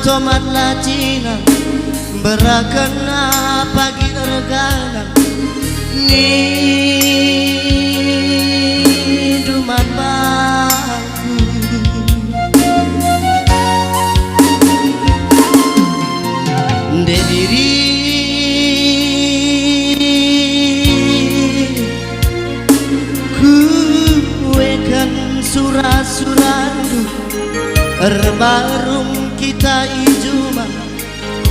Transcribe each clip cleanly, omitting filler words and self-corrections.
tomat lacina berakena pagi regana ni duman bangku diri kuekan surat-surat Erbarum kita ijuma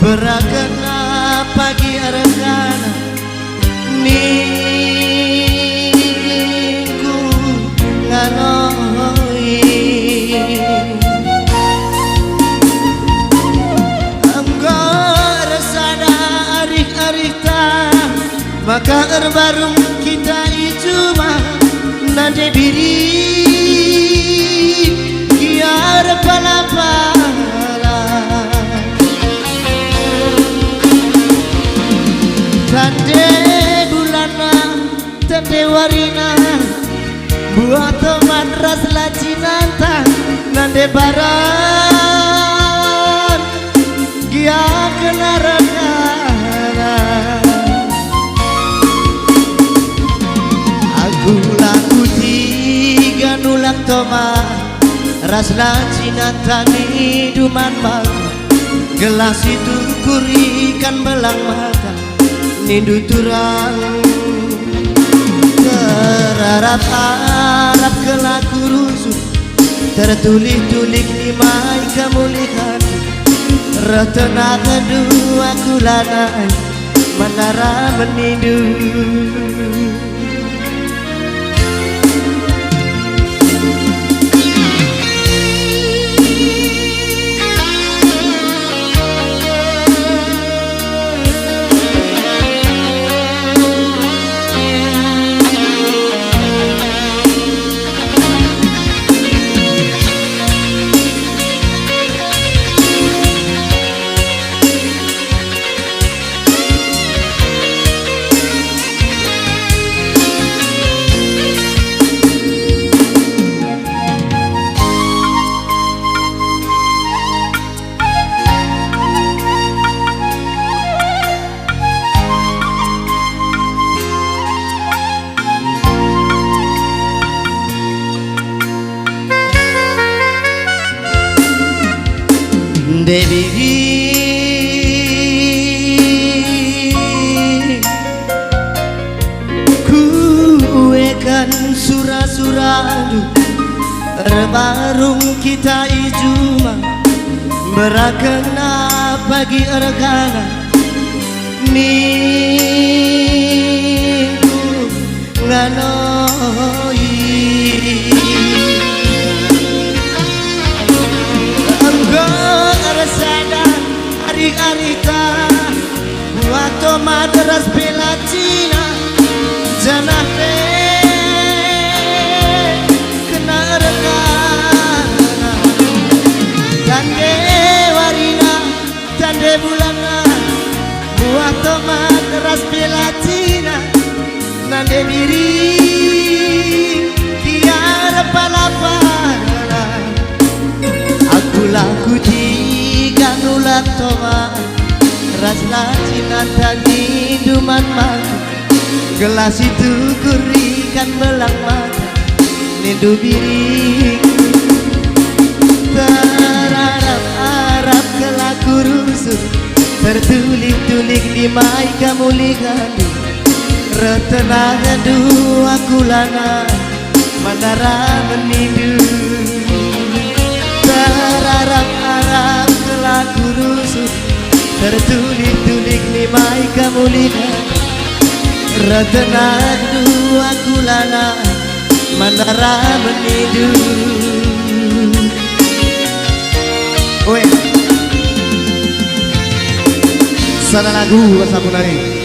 berakena pagi regana ningku nganoi anggar sada arih-arih ta maka erbarum kita ijuma nade diri pala-pala tande bulana tande warina buah tomat ras lacinanta nande baran gia kena regana aku laku tiga nulak tomat ras lacinan tani duman bangku gelas itu kurikan belang mata nindu turang terharap-harap kelaku rusuk tertulik-tulik nimai kemuliaan retenaga dua kulanai menara menindu Dewi kuekan surah-surah Rebarung kita ijuma berakena pagi regana minggu nganoi arita buat tomat ras pelacina janah kena regana tande warina tande bulana buat tomat ras pelacina nande diri tiar pala-pala aku laku tiga nulak tomat ras lacinan tadi duman bangku gelas itu kurikan belang mata nindu biring terharap-harap kelaku rusuk tertulik-tulik nimai kemuliaan retenaga dua kulana menara menindu terharap-harap kelaku rusuk tertulik-tulik nimai kemuliaan retenaga dua kulana menara menindu. Sana lagu bahasa Bunari.